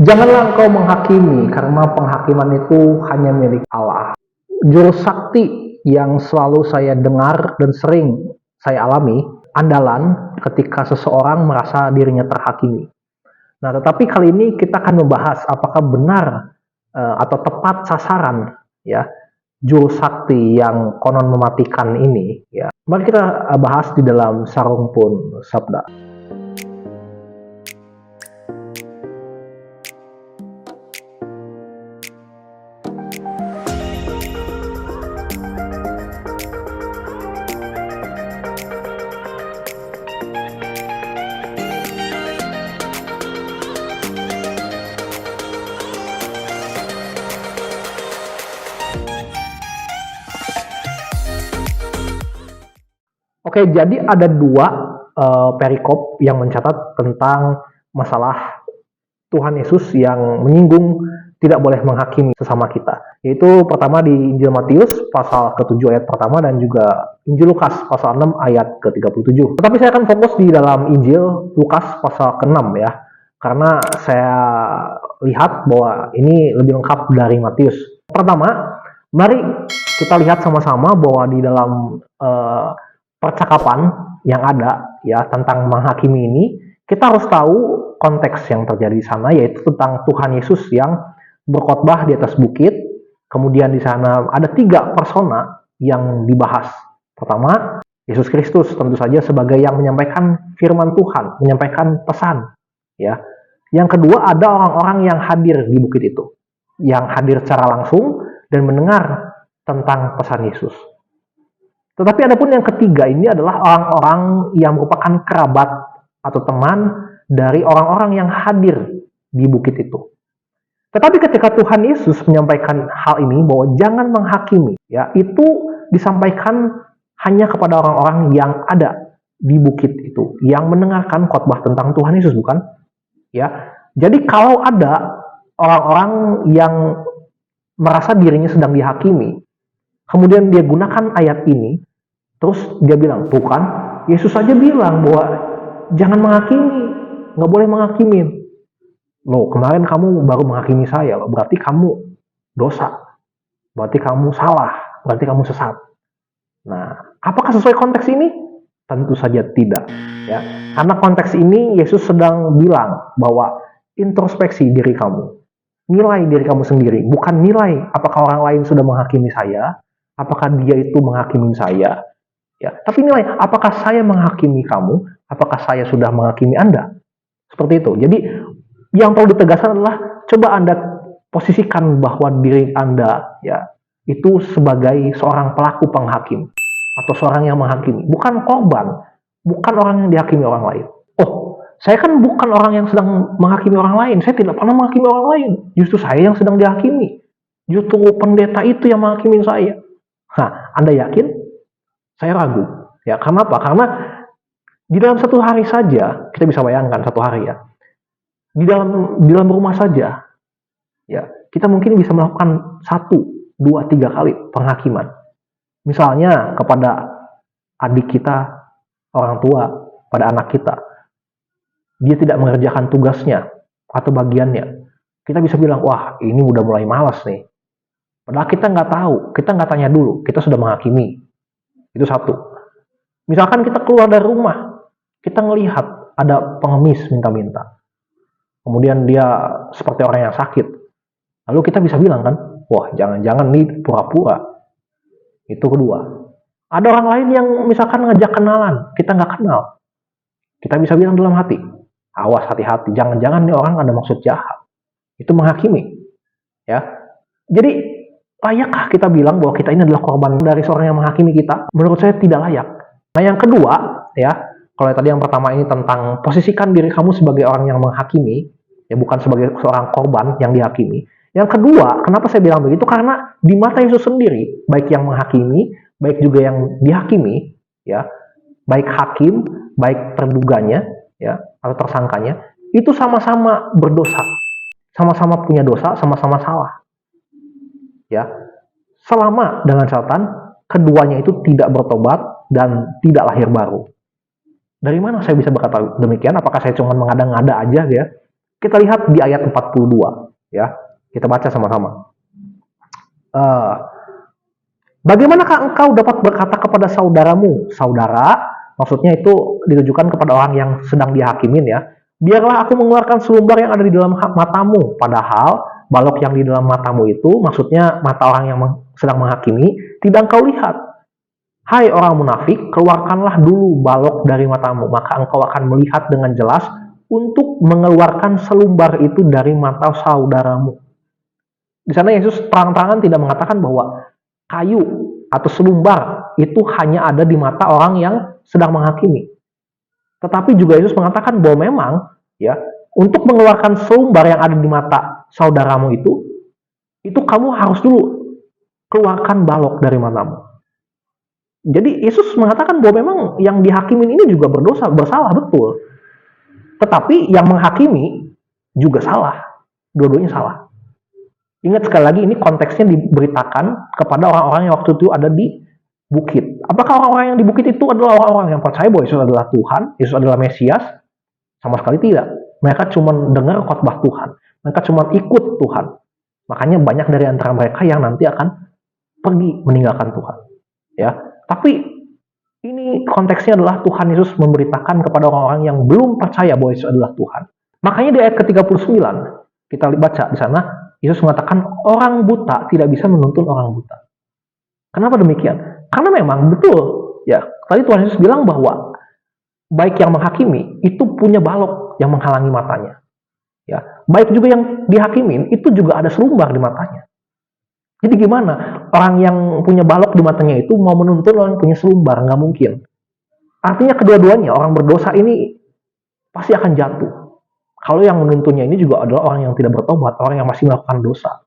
Janganlah engkau menghakimi, karena penghakiman itu hanya milik Allah. Jurus sakti yang selalu saya dengar dan sering saya alami, andalan ketika seseorang merasa dirinya terhakimi. Nah, tetapi kali ini kita akan membahas apakah benar atau tepat sasaran ya jurus sakti yang konon mematikan ini ya. Mari kita bahas di dalam Sarung Pun Sabda. Oke, jadi ada dua perikop yang mencatat tentang masalah Tuhan Yesus yang menyinggung tidak boleh menghakimi sesama kita. Yaitu pertama di Injil Matius pasal ke-7 ayat pertama dan juga Injil Lukas pasal 6 ayat ke-37. Tetapi saya akan fokus di dalam Injil Lukas pasal ke-6 ya. Karena saya lihat bahwa ini lebih lengkap dari Matius. Pertama, mari kita lihat sama-sama bahwa di dalam percakapan yang ada ya tentang menghakimi ini, kita harus tahu konteks yang terjadi di sana, yaitu tentang Tuhan Yesus yang berkhotbah di atas bukit. Kemudian di sana ada tiga persona yang dibahas. Pertama, Yesus Kristus tentu saja sebagai yang menyampaikan firman Tuhan, menyampaikan pesan ya. Yang kedua, ada orang-orang yang hadir di bukit itu, yang hadir secara langsung dan mendengar tentang pesan Yesus. Tetapi adapun yang ketiga ini adalah orang-orang yang merupakan kerabat atau teman dari orang-orang yang hadir di bukit itu. Tetapi ketika Tuhan Yesus menyampaikan hal ini bahwa jangan menghakimi, ya, itu disampaikan hanya kepada orang-orang yang ada di bukit itu, yang mendengarkan khotbah tentang Tuhan Yesus, bukan? Ya. Jadi kalau ada orang-orang yang merasa dirinya sedang dihakimi, kemudian dia gunakan ayat ini, terus dia bilang, tuh kan, Yesus saja bilang bahwa jangan menghakimi, nggak boleh menghakimi. Loh, kemarin kamu baru menghakimi saya, loh. Berarti kamu dosa, berarti kamu salah, berarti kamu sesat. Nah, apakah sesuai konteks ini? Tentu saja tidak. Ya, karena konteks ini Yesus sedang bilang bahwa introspeksi diri kamu, nilai diri kamu sendiri, bukan nilai apakah orang lain sudah menghakimi saya, apakah dia itu menghakimi saya. Ya, tapi nilai, apakah saya menghakimi kamu? Apakah saya sudah menghakimi Anda? Seperti itu. Jadi, yang perlu ditegaskan adalah, coba Anda posisikan bahwa diri Anda ya itu sebagai seorang pelaku penghakim atau seorang yang menghakimi, bukan korban, bukan orang yang dihakimi orang lain. Oh, saya kan bukan orang yang sedang menghakimi orang lain. Saya tidak pernah menghakimi orang lain. Justru saya yang sedang dihakimi. Justru pendeta itu yang menghakimi saya. Nah, Anda yakin? Saya ragu, ya. Karena apa? Karena di dalam satu hari saja, kita bisa bayangkan satu hari ya, di dalam rumah saja, ya, kita mungkin bisa melakukan 1, 2, 3 kali penghakiman. Misalnya kepada adik kita, orang tua, pada anak kita, dia tidak mengerjakan tugasnya atau bagiannya, kita bisa bilang, wah ini udah mulai malas nih. Padahal kita nggak tahu, kita nggak tanya dulu, kita sudah menghakimi. Itu satu. Misalkan kita keluar dari rumah, kita ngelihat ada pengemis minta-minta. Kemudian dia seperti orang yang sakit. Lalu kita bisa bilang kan, wah jangan-jangan nih pura-pura. Itu kedua. Ada orang lain yang misalkan ngajak kenalan, kita nggak kenal. Kita bisa bilang dalam hati, awas hati-hati, jangan-jangan nih orang ada maksud jahat. Itu menghakimi. Ya. Jadi, layakkah kita bilang bahwa kita ini adalah korban dari seorang yang menghakimi kita? Menurut saya tidak layak. Nah, yang kedua, ya, kalau tadi yang pertama ini tentang posisikan diri kamu sebagai orang yang menghakimi, ya bukan sebagai seorang korban yang dihakimi. Yang kedua, kenapa saya bilang begitu? Karena di mata Yesus sendiri, baik yang menghakimi, baik juga yang dihakimi, ya, baik hakim, baik terduganya, ya, atau tersangkanya, itu sama-sama berdosa, sama-sama punya dosa, sama-sama salah. Ya, selama dengan catatan keduanya itu tidak bertobat dan tidak lahir baru. Dari mana saya bisa berkata demikian? Apakah saya cuma mengada-ngada aja ya? Kita lihat di ayat 42, ya. Kita baca sama-sama. Bagaimanakah engkau dapat berkata kepada saudaramu, saudara, maksudnya itu ditujukan kepada orang yang sedang dihakimin, ya. Biarlah aku mengeluarkan selumbar yang ada di dalam matamu, padahal balok yang di dalam matamu itu, maksudnya mata orang yang sedang menghakimi, tidak engkau lihat. Hai orang munafik, keluarkanlah dulu balok dari matamu, maka engkau akan melihat dengan jelas untuk mengeluarkan selumbar itu dari mata saudaramu. Di sana Yesus terang-terangan tidak mengatakan bahwa kayu atau selumbar itu hanya ada di mata orang yang sedang menghakimi. Tetapi juga Yesus mengatakan bahwa memang, ya, untuk mengeluarkan selumbar yang ada di mata saudaramu itu kamu harus dulu keluarkan balok dari matamu. Jadi Yesus mengatakan bahwa memang yang dihakimin ini juga bersalah, betul. Tetapi yang menghakimi juga salah. Dua-duanya salah. Ingat sekali lagi, ini konteksnya diberitakan kepada orang-orang yang waktu itu ada di bukit. Apakah orang-orang yang di bukit itu adalah orang-orang yang percaya bahwa Yesus adalah Tuhan, Yesus adalah Mesias? Sama sekali tidak. Mereka cuma dengar khotbah Tuhan. Mereka cuma ikut Tuhan. Makanya banyak dari antara mereka yang nanti akan pergi meninggalkan Tuhan. Ya, tapi ini konteksnya adalah Tuhan Yesus memberitakan kepada orang-orang yang belum percaya bahwa Yesus adalah Tuhan. Makanya di ayat ke-39 kita baca di sana, Yesus mengatakan orang buta tidak bisa menuntun orang buta. Kenapa demikian? Karena memang betul, ya. Tadi Tuhan Yesus bilang bahwa baik yang menghakimi itu punya balok yang menghalangi matanya. Ya, baik juga yang dihakimin itu juga ada selumbar di matanya. Jadi gimana orang yang punya balok di matanya itu mau menuntun orang yang punya selumbar? Nggak mungkin. Artinya kedua-duanya orang berdosa ini pasti akan jatuh. Kalau yang menuntunnya ini juga adalah orang yang tidak bertobat, orang yang masih melakukan dosa.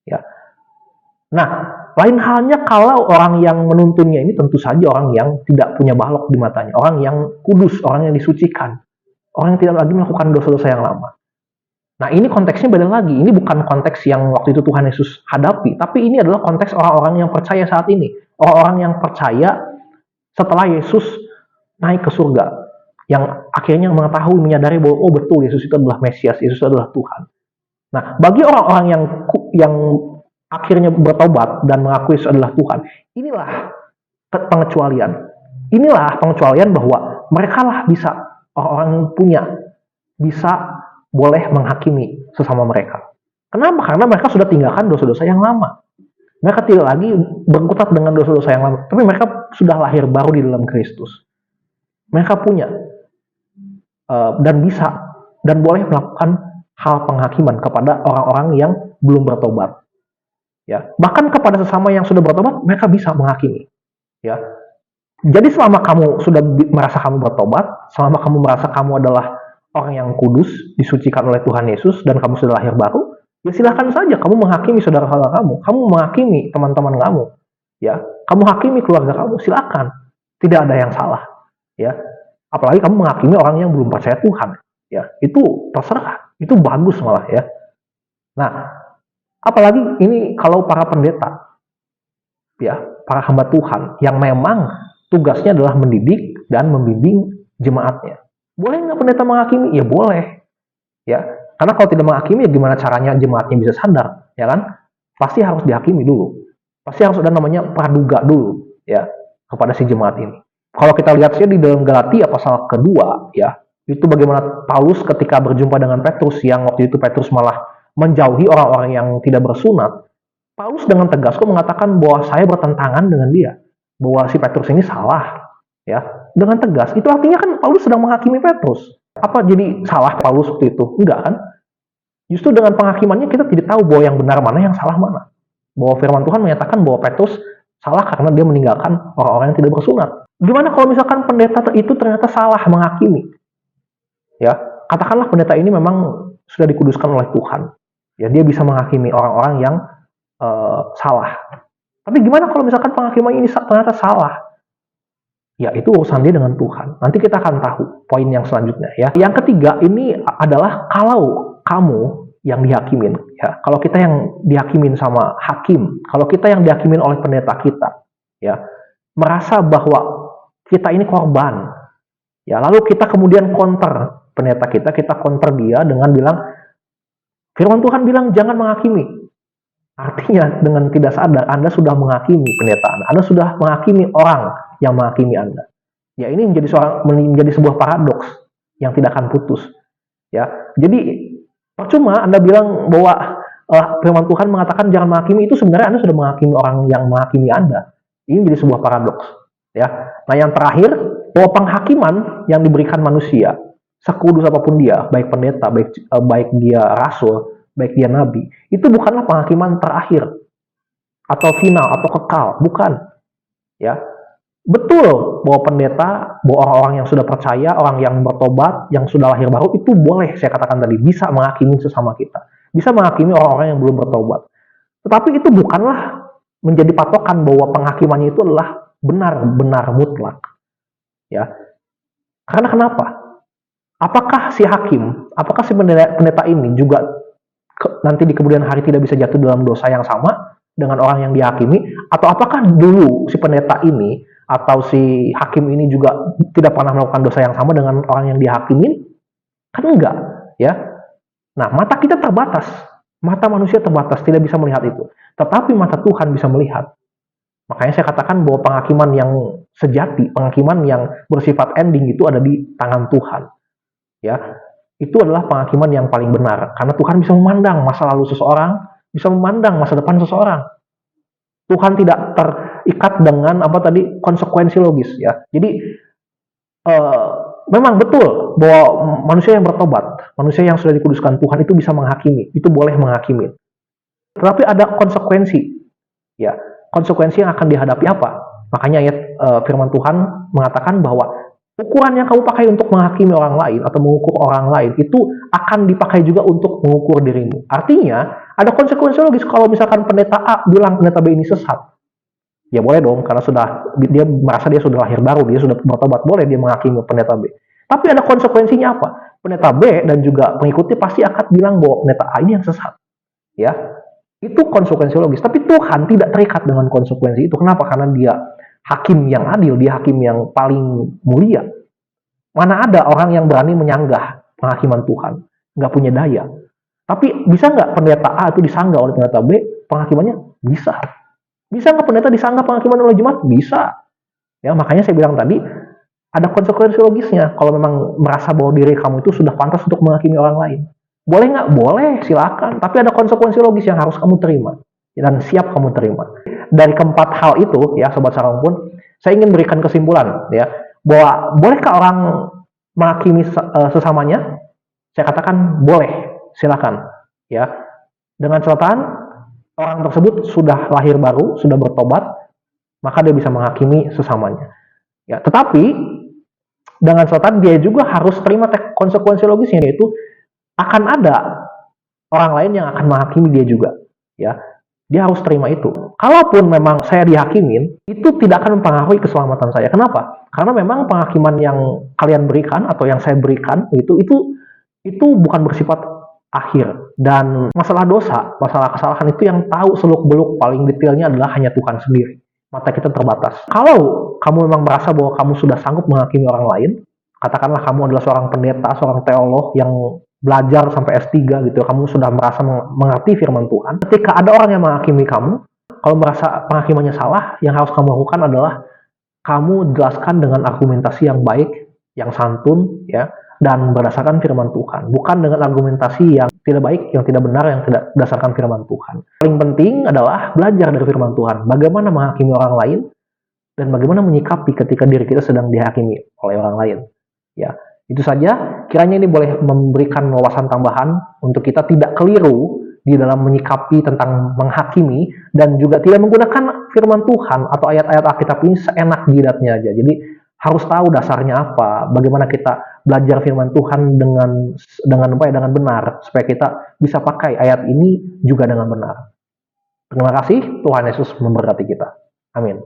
Ya. Nah, lain halnya kalau orang yang menuntunnya ini tentu saja orang yang tidak punya balok di matanya, orang yang kudus, orang yang disucikan, orang yang tidak lagi melakukan dosa-dosa yang lama. Nah, ini konteksnya beda lagi. Ini bukan konteks yang waktu itu Tuhan Yesus hadapi, tapi ini adalah konteks orang-orang yang percaya saat ini. Orang-orang yang percaya setelah Yesus naik ke surga, yang akhirnya mengetahui, menyadari bahwa oh betul Yesus itu adalah Mesias, Yesus adalah Tuhan. Nah, bagi orang-orang yang akhirnya bertobat dan mengakui Yesus adalah Tuhan, inilah pengecualian. Inilah pengecualian bahwa mereka lah bisa, orang-orang yang punya, bisa boleh menghakimi sesama mereka. Kenapa? Karena mereka sudah tinggalkan dosa-dosa yang lama. Mereka tidak lagi berkutat dengan dosa-dosa yang lama, tapi mereka sudah lahir baru di dalam Kristus. Mereka punya dan bisa dan boleh melakukan hal penghakiman kepada orang-orang yang belum bertobat. Ya, bahkan kepada sesama yang sudah bertobat, mereka bisa menghakimi. Ya, jadi selama kamu sudah merasa kamu bertobat, selama kamu merasa kamu adalah orang yang kudus, disucikan oleh Tuhan Yesus, dan kamu sudah lahir baru, ya silahkan saja kamu menghakimi saudara-saudara kamu menghakimi teman-teman kamu, ya, kamu hakimi keluarga kamu, silakan, tidak ada yang salah, ya. Apalagi kamu menghakimi orang yang belum percaya Tuhan, ya, itu terserah, itu bagus malah, ya. Nah, apalagi ini kalau para pendeta, ya, para hamba Tuhan yang memang tugasnya adalah mendidik dan membimbing jemaatnya. Boleh nggak pendeta menghakimi? Ya boleh, ya. Karena kalau tidak menghakimi, ya gimana caranya jemaatnya bisa sadar, ya kan? Pasti harus dihakimi dulu, pasti harus ada namanya praduga dulu, ya, kepada si jemaat ini. Kalau kita lihat sih di dalam Galatia pasal kedua, ya, itu bagaimana Paulus ketika berjumpa dengan Petrus, yang waktu itu Petrus malah menjauhi orang-orang yang tidak bersunat. Paulus dengan tegas kok mengatakan bahwa saya bertentangan dengan dia, bahwa si Petrus ini salah, ya, dengan tegas. Itu artinya kan Paulus sedang menghakimi Petrus. Apa jadi salah Paulus waktu itu? Enggak kan? Justru dengan penghakimannya kita tidak tahu bahwa yang benar mana, yang salah mana. Bahwa firman Tuhan menyatakan bahwa Petrus salah karena dia meninggalkan orang-orang yang tidak bersunat. Gimana kalau misalkan pendeta itu ternyata salah menghakimi? Ya, katakanlah pendeta ini memang sudah dikuduskan oleh Tuhan. Ya, dia bisa menghakimi orang-orang yang salah. Tapi gimana kalau misalkan penghakimannya ini ternyata salah? Ya, itu urusan dia dengan Tuhan. Nanti kita akan tahu poin yang selanjutnya, ya. Yang ketiga ini adalah kalau kamu yang dihakimin, ya. Kalau kita yang dihakimin sama hakim, kalau kita yang dihakimin oleh pendeta kita, ya, merasa bahwa kita ini korban, ya, lalu kita kemudian counter pendeta kita counter dia dengan bilang, firman Tuhan bilang jangan menghakimi. Artinya dengan tidak sadar Anda sudah menghakimi pendeta Anda sudah menghakimi orang yang menghakimi Anda. Ya, ini menjadi sebuah paradoks yang tidak akan putus. Ya, jadi percuma Anda bilang bahwa firman Tuhan mengatakan jangan menghakimi, itu sebenarnya Anda sudah menghakimi orang yang menghakimi Anda. Ini menjadi sebuah paradoks. Ya, nah yang terakhir, bahwa penghakiman yang diberikan manusia, sekudus apapun dia, baik pendeta, baik dia rasul, baik dia nabi, itu bukanlah penghakiman terakhir atau final atau kekal, bukan. Ya, betul bahwa pendeta, bahwa orang-orang yang sudah percaya, orang yang bertobat, yang sudah lahir baru, itu boleh, saya katakan tadi, bisa menghakimi sesama kita, bisa menghakimi orang-orang yang belum bertobat. Tetapi itu bukanlah menjadi patokan bahwa penghakimannya itu adalah benar-benar mutlak. Ya, karena kenapa? Apakah si hakim, apakah si pendeta ini juga nanti di kemudian hari tidak bisa jatuh dalam dosa yang sama dengan orang yang dihakimi? Atau apakah dulu si pendeta ini atau si hakim ini juga tidak pernah melakukan dosa yang sama dengan orang yang dihakimin? Kan enggak, ya. Nah, mata kita terbatas, mata manusia terbatas, tidak bisa melihat itu. Tetapi mata Tuhan bisa melihat. Makanya saya katakan bahwa penghakiman yang sejati, penghakiman yang bersifat ending itu ada di tangan Tuhan. Ya, itu adalah penghakiman yang paling benar. Karena Tuhan bisa memandang masa lalu seseorang, bisa memandang masa depan seseorang. Tuhan tidak terikat dengan konsekuensi logis. Ya, jadi memang betul bahwa manusia yang bertobat, manusia yang sudah dikuduskan Tuhan itu bisa menghakimi, itu boleh menghakimi. Tetapi ada konsekuensi. Ya, konsekuensi yang akan dihadapi apa? Makanya ayat firman Tuhan mengatakan bahwa ukuran yang kamu pakai untuk menghakimi orang lain atau mengukur orang lain itu akan dipakai juga untuk mengukur dirimu. Artinya, ada konsekuensi logis kalau misalkan pendeta A bilang pendeta B ini sesat. Ya boleh dong, karena dia merasa dia sudah lahir baru, dia sudah bertobat, boleh dia menghakimi pendeta B. Tapi ada konsekuensinya apa? Pendeta B dan juga pengikutnya pasti akan bilang bahwa pendeta A ini yang sesat. Ya, itu konsekuensi logis. Tapi Tuhan tidak terikat dengan konsekuensi itu. Kenapa? Karena dia hakim yang adil, dia hakim yang paling mulia. Mana ada orang yang berani menyanggah penghakiman Tuhan, nggak punya daya. Tapi bisa nggak pendeta A itu disanggah oleh pendeta B, penghakimannya? Bisa. Bisa nggak pendeta disanggah penghakiman oleh jemaat? Bisa. Ya, makanya saya bilang tadi, ada konsekuensi logisnya. Kalau memang merasa bahwa diri kamu itu sudah pantas untuk menghakimi orang lain. Boleh nggak? Boleh, silakan. Tapi ada konsekuensi logis yang harus kamu terima. Dan siap kamu terima. Dari keempat hal itu, ya Sobat Sarang pun, saya ingin berikan kesimpulan, ya, bahwa bolehkah orang menghakimi sesamanya? Saya katakan boleh, silakan. Ya, dengan catatan orang tersebut sudah lahir baru, sudah bertobat, maka dia bisa menghakimi sesamanya. Ya, tetapi dengan catatan dia juga harus terima konsekuensi logisnya, yaitu akan ada orang lain yang akan menghakimi dia juga. Ya, dia harus terima itu. Kalaupun memang saya dihakimin, itu tidak akan mempengaruhi keselamatan saya. Kenapa? Karena memang penghakiman yang kalian berikan atau yang saya berikan itu bukan bersifat akhir. Dan masalah dosa, masalah kesalahan itu yang tahu seluk-beluk paling detailnya adalah hanya Tuhan sendiri. Mata kita terbatas. Kalau kamu memang merasa bahwa kamu sudah sanggup menghakimi orang lain, katakanlah kamu adalah seorang pendeta, seorang teolog yang belajar sampai S3 gitu, kamu sudah merasa mengerti firman Tuhan. Ketika ada orang yang menghakimi kamu, kalau merasa penghakimannya salah, yang harus kamu lakukan adalah kamu jelaskan dengan argumentasi yang baik, yang santun, ya, dan berdasarkan firman Tuhan. Bukan dengan argumentasi yang tidak baik, yang tidak benar, yang tidak berdasarkan firman Tuhan. Paling penting adalah belajar dari firman Tuhan. Bagaimana menghakimi orang lain, dan bagaimana menyikapi ketika diri kita sedang dihakimi oleh orang lain. Ya, itu saja. Kiranya ini boleh memberikan wawasan tambahan untuk kita tidak keliru di dalam menyikapi tentang menghakimi dan juga tidak menggunakan firman Tuhan atau ayat-ayat Alkitab ini seenak jidatnya aja. Jadi harus tahu dasarnya apa, bagaimana kita belajar firman Tuhan dengan benar supaya kita bisa pakai ayat ini juga dengan benar. Terima kasih, Tuhan Yesus memberkati kita. Amin.